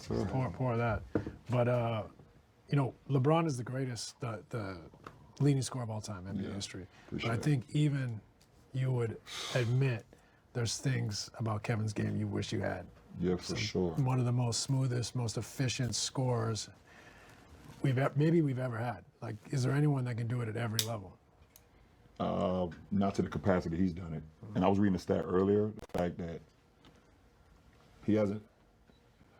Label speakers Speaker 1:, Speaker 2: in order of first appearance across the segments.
Speaker 1: sir.
Speaker 2: Pour of that. But LeBron is the greatest, the leading scorer of all time in NBA history. But I think even you would admit there's things about Kevin's game you wish you had.
Speaker 1: Yeah, for sure.
Speaker 2: One of the most smoothest, most efficient scorers maybe we've ever had. Like, is there anyone that can do it at every level?
Speaker 1: Not to the capacity he's done it. And I was reading a stat earlier, the fact that he hasn't.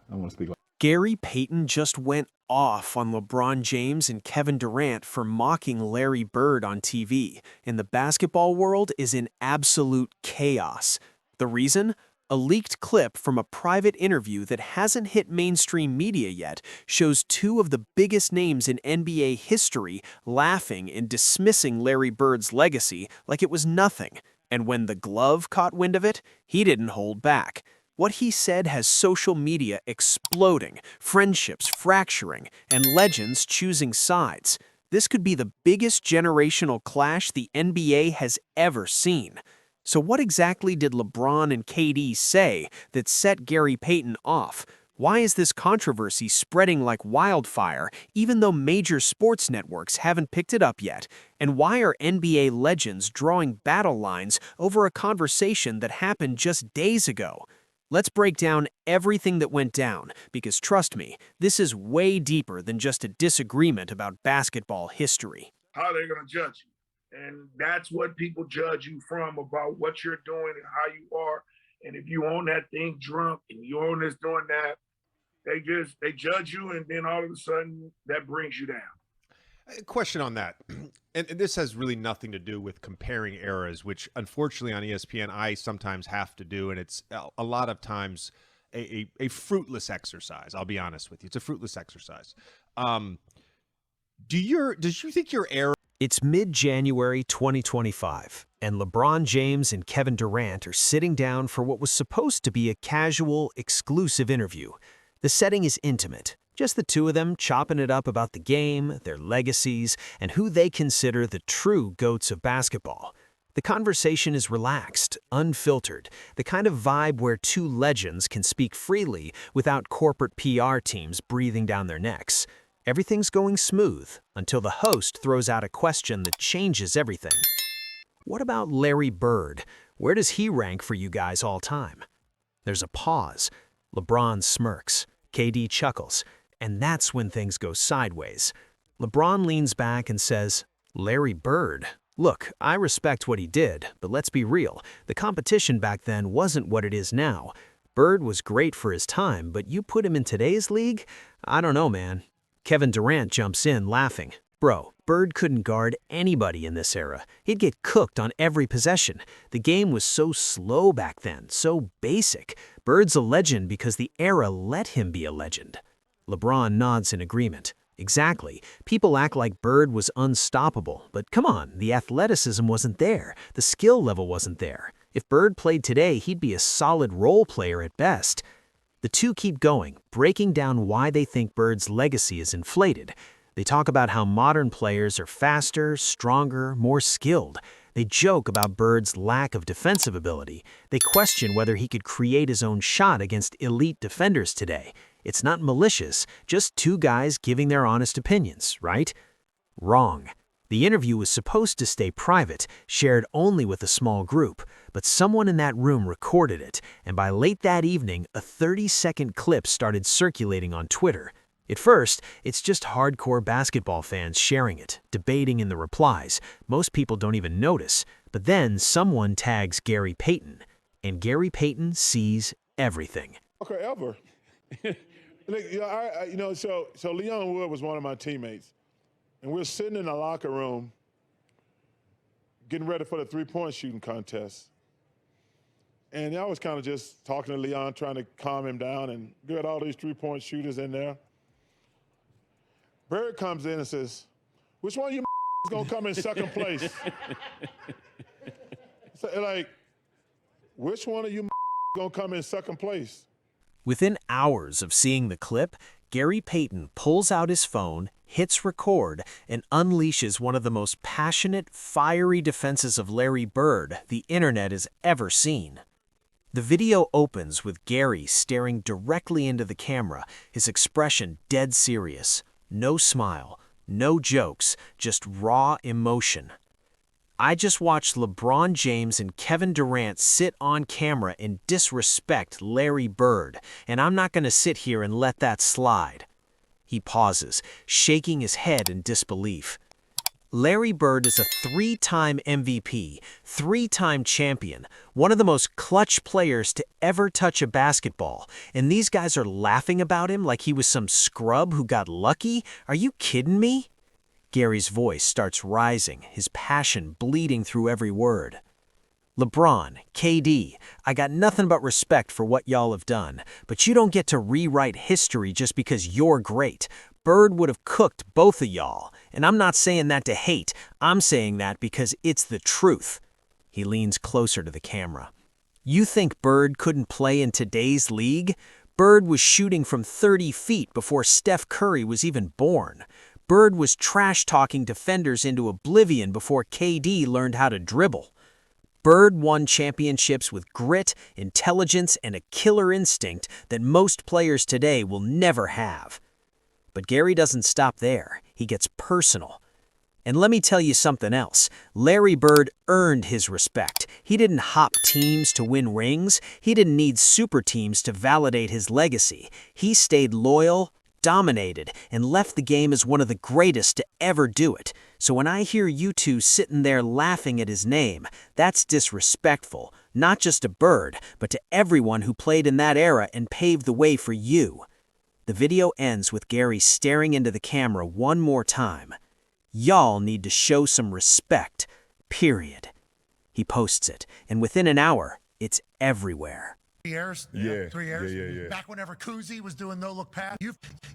Speaker 1: I don't want to speak like.
Speaker 3: Gary Payton just went off on LeBron James and Kevin Durant for mocking Larry Bird on TV, and the basketball world is in absolute chaos. The reason? A leaked clip from a private interview that hasn't hit mainstream media yet shows two of the biggest names in NBA history laughing and dismissing Larry Bird's legacy like it was nothing. And when the Glove caught wind of it, he didn't hold back. What he said has social media exploding, friendships fracturing, and legends choosing sides. This could be the biggest generational clash the NBA has ever seen. So what exactly did LeBron and KD say that set Gary Payton off? Why is this controversy spreading like wildfire, even though major sports networks haven't picked it up yet? And why are NBA legends drawing battle lines over a conversation that happened just days ago? Let's break down everything that went down, because trust me, this is way deeper than just a disagreement about basketball history.
Speaker 4: How are they going to judge you? And that's what people judge you from, about what you're doing and how you are. And if you own that thing drunk and you own this doing that, they judge you, and then all of a sudden that brings you down.
Speaker 5: A question on that. And this has really nothing to do with comparing eras, which unfortunately on ESPN I sometimes have to do, and it's a lot of times a fruitless exercise. I'll be honest with you. It's a fruitless exercise. Do you think your era...
Speaker 3: It's mid-January 2025, and LeBron James and Kevin Durant are sitting down for what was supposed to be a casual, exclusive interview. The setting is intimate, just the two of them chopping it up about the game, their legacies, and who they consider the true GOATs of basketball. The conversation is relaxed, unfiltered, the kind of vibe where two legends can speak freely without corporate PR teams breathing down their necks. Everything's going smooth until the host throws out a question that changes everything. What about Larry Bird? Where does he rank for you guys all time? There's a pause. LeBron smirks. KD chuckles. And that's when things go sideways. LeBron leans back and says, "Larry Bird? Look, I respect what he did, but let's be real. The competition back then wasn't what it is now. Bird was great for his time, but you put him in today's league? I don't know, man." Kevin Durant jumps in, laughing. "Bro, Bird couldn't guard anybody in this era. He'd get cooked on every possession. The game was so slow back then, so basic. Bird's a legend because the era let him be a legend." LeBron nods in agreement. Exactly. People act like Bird was unstoppable, but come on, the athleticism wasn't there. The skill level wasn't there. If Bird played today, he'd be a solid role player at best. The two keep going, breaking down why they think Bird's legacy is inflated. They talk about how modern players are faster, stronger, more skilled. They joke about Bird's lack of defensive ability. They question whether he could create his own shot against elite defenders today. It's not malicious, just two guys giving their honest opinions, right? Wrong. The interview was supposed to stay private, shared only with a small group, but someone in that room recorded it, and by late that evening, a 30-second clip started circulating on Twitter. At first, it's just hardcore basketball fans sharing it, debating in the replies. Most people don't even notice, but then someone tags Gary Payton, and Gary Payton sees everything.
Speaker 6: Okay, ever. So Leon Wood was one of my teammates. And we're sitting in the locker room getting ready for the three-point shooting contest. And I was kind of just talking to Leon, trying to calm him down, and get all these three-point shooters in there. Bird comes in and says, "Which one of you is going to come in second place?" So, like, which one of you going to come in second place?
Speaker 3: Within hours of seeing the clip, Gary Payton pulls out his phone, hits record, and unleashes one of the most passionate, fiery defenses of Larry Bird the internet has ever seen. The video opens with Gary staring directly into the camera, his expression dead serious. No smile, no jokes, just raw emotion. I just watched LeBron James and Kevin Durant sit on camera and disrespect Larry Bird, and I'm not going to sit here and let that slide. He pauses, shaking his head in disbelief. Larry Bird is a three-time MVP, three-time champion, one of the most clutch players to ever touch a basketball, and these guys are laughing about him like he was some scrub who got lucky? Are you kidding me? Gary's voice starts rising, his passion bleeding through every word. LeBron, KD, I got nothing but respect for what y'all have done, but you don't get to rewrite history just because you're great. Bird would have cooked both of y'all, and I'm not saying that to hate, I'm saying that because it's the truth. He leans closer to the camera. You think Bird couldn't play in today's league? Bird was shooting from 30 feet before Steph Curry was even born. Bird was trash-talking defenders into oblivion before KD learned how to dribble. Bird won championships with grit, intelligence, and a killer instinct that most players today will never have. But Gary doesn't stop there. He gets personal. And let me tell you something else. Larry Bird earned his respect. He didn't hop teams to win rings. He didn't need super teams to validate his legacy. He stayed loyal, dominated, and left the game as one of the greatest to ever do it. So when I hear you two sitting there laughing at his name, that's disrespectful, not just to Bird, but to everyone who played in that era and paved the way for you. The video ends with Gary staring into the camera one more time. Y'all need to show some respect, period. He posts it, and within an hour, it's everywhere.
Speaker 7: 3 years.
Speaker 1: Yeah.
Speaker 7: 3 years.
Speaker 1: Yeah.
Speaker 7: Back whenever Kuzi was doing no-look pass.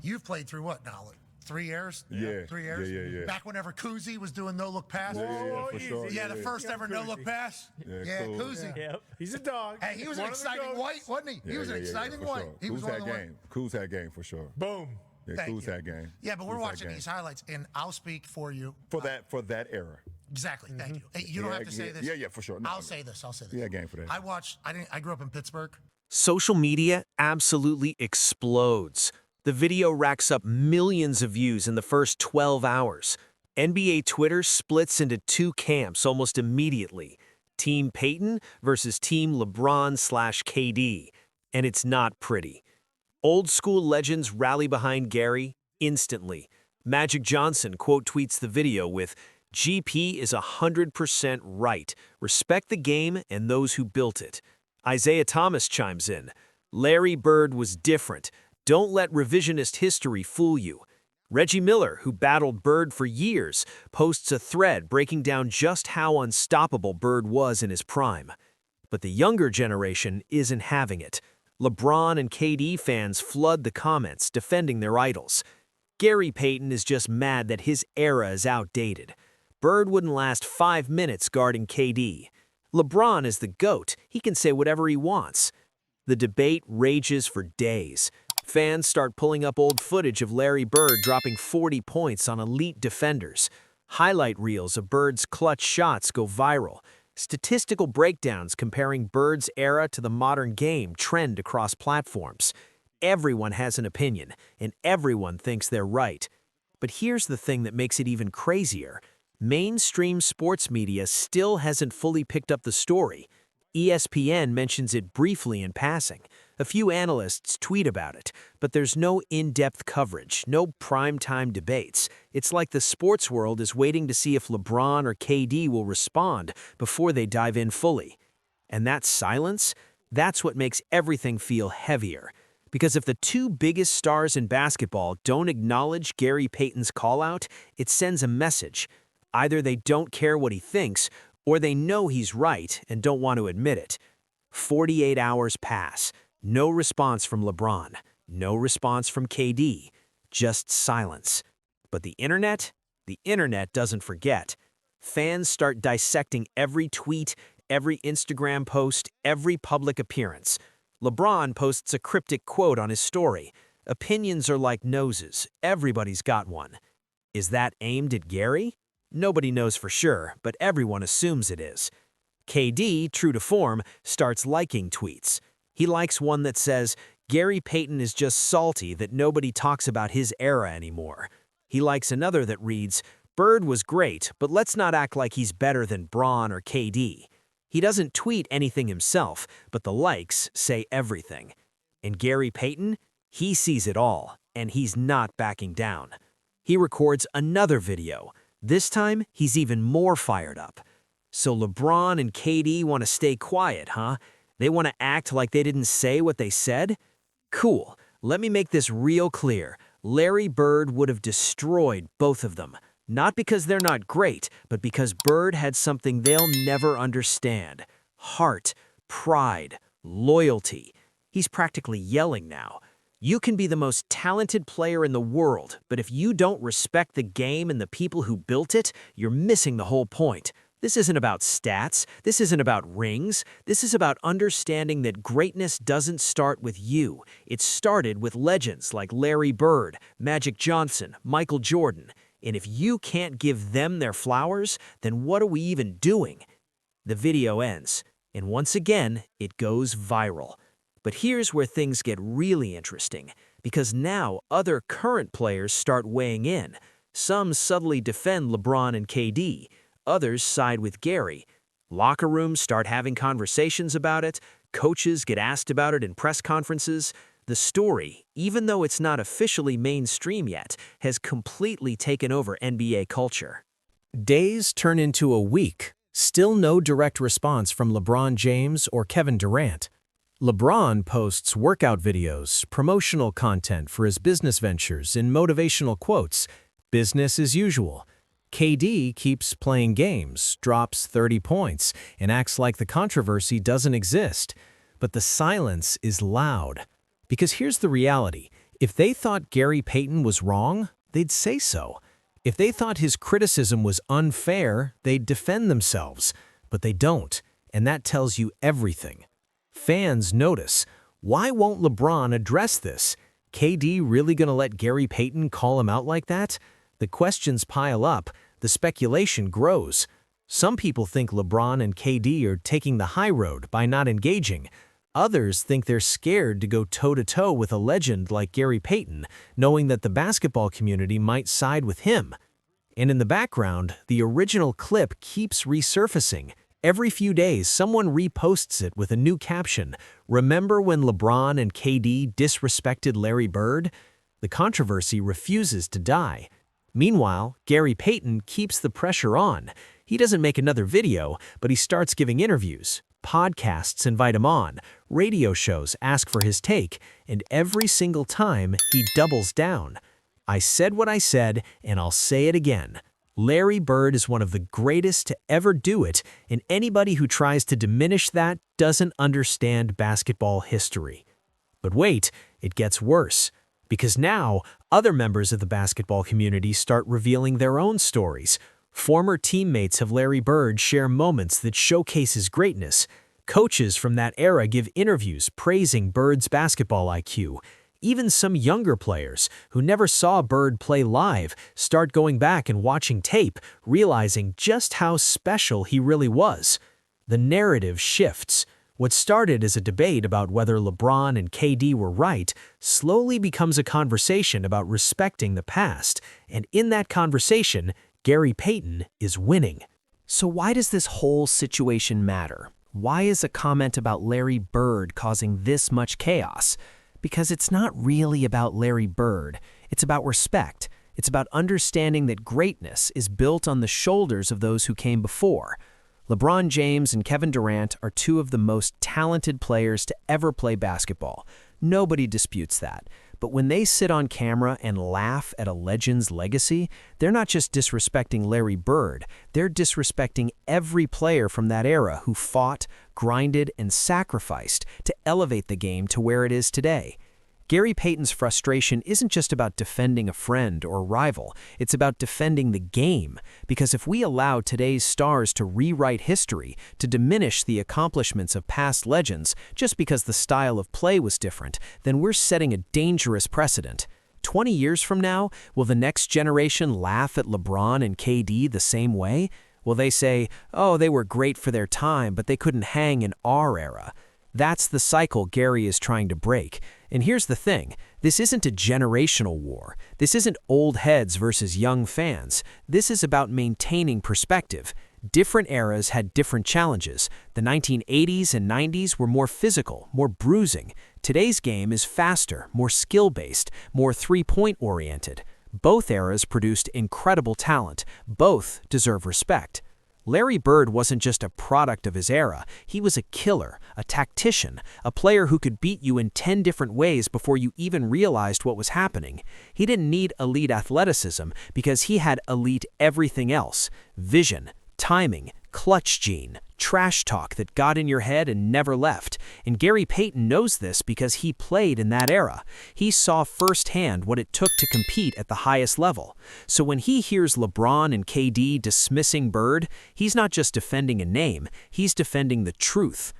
Speaker 7: You've played through what now? Like 3 years?
Speaker 1: Yeah.
Speaker 7: 3 years?
Speaker 1: Yeah.
Speaker 7: Back whenever Kuzi was doing no-look pass.
Speaker 1: Yeah, for sure.
Speaker 7: Yeah, the first ever no-look pass.
Speaker 1: Yeah, cool.
Speaker 7: Kuzi.
Speaker 2: Yep. He's a dog.
Speaker 7: Hey, he was an exciting white, wasn't he? He was an exciting
Speaker 1: for
Speaker 7: white.
Speaker 1: sure.
Speaker 7: He was
Speaker 1: Kuz
Speaker 7: one
Speaker 1: had
Speaker 7: of the
Speaker 1: game. Kuz had game for sure.
Speaker 2: Boom.
Speaker 1: Yeah,
Speaker 7: Thank
Speaker 1: Kuz
Speaker 7: you.
Speaker 1: had game.
Speaker 7: Yeah, but we're
Speaker 1: Kuz had
Speaker 7: watching
Speaker 1: game.
Speaker 7: these highlights, and I'll speak for you.
Speaker 1: For that era.
Speaker 7: Exactly. Thank you. Hey, you don't have to say this.
Speaker 1: Yeah, for sure. No,
Speaker 7: I'll say this.
Speaker 1: Yeah, game for that.
Speaker 7: I grew up in Pittsburgh.
Speaker 3: Social media absolutely explodes. The video racks up millions of views in the first 12 hours. NBA Twitter splits into two camps almost immediately. Team Payton versus Team LeBron/KD. And it's not pretty. Old school legends rally behind Gary instantly. Magic Johnson quote tweets the video with, "GP is 100% right. Respect the game and those who built it." Isaiah Thomas chimes in, "Larry Bird was different. Don't let revisionist history fool you." Reggie Miller, who battled Bird for years, posts a thread breaking down just how unstoppable Bird was in his prime. But the younger generation isn't having it. LeBron and KD fans flood the comments, defending their idols. Gary Payton is just mad that his era is outdated. Bird wouldn't last 5 minutes guarding KD. LeBron is the GOAT. He can say whatever he wants. The debate rages for days. Fans start pulling up old footage of Larry Bird dropping 40 points on elite defenders. Highlight reels of Bird's clutch shots go viral. Statistical breakdowns comparing Bird's era to the modern game trend across platforms. Everyone has an opinion, and everyone thinks they're right. But here's the thing that makes it even crazier. Mainstream sports media still hasn't fully picked up the story. ESPN mentions it briefly in passing. A few analysts tweet about it, but there's no in-depth coverage, no primetime debates. It's like the sports world is waiting to see if LeBron or KD will respond before they dive in fully. And that silence, that's what makes everything feel heavier. Because if the two biggest stars in basketball don't acknowledge Gary Payton's call-out, it sends a message. Either they don't care what he thinks, or they know he's right and don't want to admit it. 48 hours pass. No response from LeBron. No response from KD. Just silence. But the internet doesn't forget. Fans start dissecting every tweet, every Instagram post, every public appearance. LeBron posts a cryptic quote on his story. Opinions are like noses. Everybody's got one. Is that aimed at Gary? Nobody knows for sure, but everyone assumes it is. KD, true to form, starts liking tweets. He likes one that says, Gary Payton is just salty that nobody talks about his era anymore. He likes another that reads, Bird was great, but let's not act like he's better than Bron or KD. He doesn't tweet anything himself, but the likes say everything. And Gary Payton, he sees it all, and he's not backing down. He records another video. This time, he's even more fired up. So LeBron and KD want to stay quiet, huh? They want to act like they didn't say what they said? Cool. Let me make this real clear. Larry Bird would have destroyed both of them. Not because they're not great, but because Bird had something they'll never understand. Heart, pride, loyalty. He's practically yelling now. You can be the most talented player in the world, but if you don't respect the game and the people who built it, you're missing the whole point. This isn't about stats. This isn't about rings. This is about understanding that greatness doesn't start with you. It started with legends like Larry Bird, Magic Johnson, Michael Jordan. And if you can't give them their flowers, then what are we even doing? The video ends, and once again, it goes viral. But here's where things get really interesting, because now other current players start weighing in. Some subtly defend LeBron and KD. Others side with Gary. Locker rooms start having conversations about it. Coaches get asked about it in press conferences. The story, even though it's not officially mainstream yet, has completely taken over NBA culture. Days turn into a week. Still no direct response from LeBron James or Kevin Durant. LeBron posts workout videos, promotional content for his business ventures, and motivational quotes. Business as usual. KD keeps playing games, drops 30 points, and acts like the controversy doesn't exist. But the silence is loud. Because here's the reality. If they thought Gary Payton was wrong, they'd say so. If they thought his criticism was unfair, they'd defend themselves. But they don't, and that tells you everything. Fans notice. Why won't LeBron address this? KD really gonna let Gary Payton call him out like that? The questions pile up, the speculation grows. Some people think LeBron and KD are taking the high road by not engaging. Others think they're scared to go toe-to-toe with a legend like Gary Payton, knowing that the basketball community might side with him. And in the background, the original clip keeps resurfacing. Every few days, someone reposts it with a new caption. Remember when LeBron and KD disrespected Larry Bird? The controversy refuses to die. Meanwhile, Gary Payton keeps the pressure on. He doesn't make another video, but he starts giving interviews. Podcasts invite him on, radio shows ask for his take, and every single time he doubles down. I said what I said, and I'll say it again. Larry Bird is one of the greatest to ever do it, and anybody who tries to diminish that doesn't understand basketball history. But wait, it gets worse. Because now, other members of the basketball community start revealing their own stories. Former teammates of Larry Bird share moments that showcase his greatness. Coaches from that era give interviews praising Bird's basketball IQ. Even some younger players who never saw Bird play live start going back and watching tape, realizing just how special he really was. The narrative shifts. What started as a debate about whether LeBron and KD were right slowly becomes a conversation about respecting the past, and in that conversation, Gary Payton is winning.
Speaker 8: So why does this whole situation matter? Why is a comment about Larry Bird causing this much chaos? Because it's not really about Larry Bird. It's about respect. It's about understanding that greatness is built on the shoulders of those who came before. LeBron James and Kevin Durant are two of the most talented players to ever play basketball. Nobody disputes that. But when they sit on camera and laugh at a legend's legacy, they're not just disrespecting Larry Bird, they're disrespecting every player from that era who fought, grinded, and sacrificed to elevate the game to where it is today. Gary Payton's frustration isn't just about defending a friend or rival, it's about defending the game. Because if we allow today's stars to rewrite history, to diminish the accomplishments of past legends just because the style of play was different, then we're setting a dangerous precedent. 20 years from now, will the next generation laugh at LeBron and KD the same way? Well, they say, oh, they were great for their time, but they couldn't hang in our era. That's the cycle Gary is trying to break. And here's the thing, this isn't a generational war. This isn't old heads versus young fans. This is about maintaining perspective. Different eras had different challenges. The 1980s and 90s were more physical, more bruising. Today's game is faster, more skill-based, more three-point oriented. Both eras produced incredible talent. Both deserve respect. Larry Bird wasn't just a product of his era. He was a killer, a tactician, a player who could beat you in 10 different ways before you even realized what was happening. He didn't need elite athleticism because he had elite everything else: vision, timing, clutch gene, trash talk that got in your head and never left. And Gary Payton knows this because he played in that era. He saw firsthand what it took to compete at the highest level. So when he hears LeBron and KD dismissing Bird, he's not just defending a name, he's defending the truth.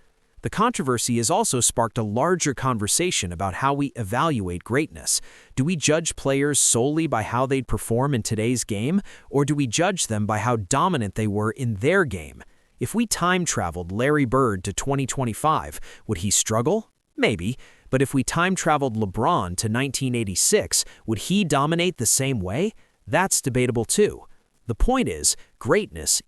Speaker 8: The controversy has also sparked a larger conversation about how we evaluate greatness. Do we judge players solely by how they'd perform in today's game, or do we judge them by how dominant they were in their game? If we time-traveled Larry Bird to 2025, would he struggle? Maybe. But if we time-traveled LeBron to 1986, would he dominate the same way? That's debatable too. The point is greatness,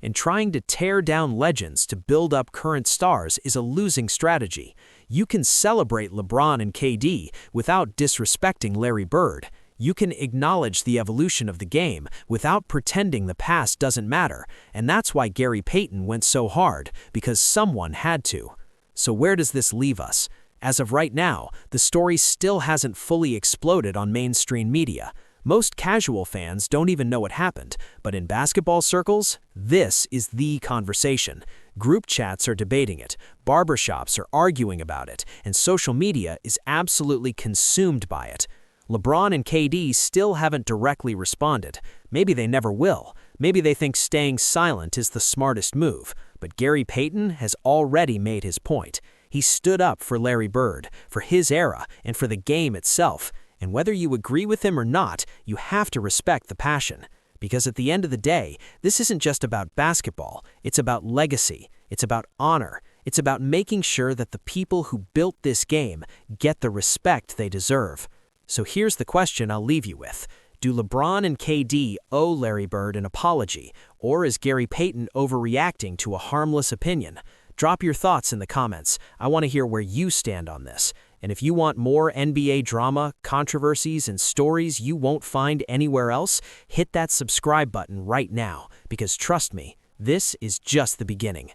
Speaker 8: and trying to tear down legends to build up current stars is a losing strategy. You can celebrate LeBron and KD without disrespecting Larry Bird. You can acknowledge the evolution of the game without pretending the past doesn't matter, and that's why Gary Payton went so hard, because someone had to. So where does this leave us? As of right now, the story still hasn't fully exploded on mainstream media. Most casual fans don't even know what happened, but in basketball circles, this is the conversation. Group chats are debating it, barbershops are arguing about it, and social media is absolutely consumed by it. LeBron and KD still haven't directly responded. Maybe they never will. Maybe they think staying silent is the smartest move. But Gary Payton has already made his point. He stood up for Larry Bird, for his era, and for the game itself. And whether you agree with him or not, you have to respect the passion. Because at the end of the day, this isn't just about basketball. It's about legacy. It's about honor. It's about making sure that the people who built this game get the respect they deserve. So here's the question I'll leave you with. Do LeBron and KD owe Larry Bird an apology, or is Gary Payton overreacting to a harmless opinion? Drop your thoughts in the comments. I want to hear where you stand on this. And if you want more NBA drama, controversies, and stories you won't find anywhere else, hit that subscribe button right now, because trust me, this is just the beginning.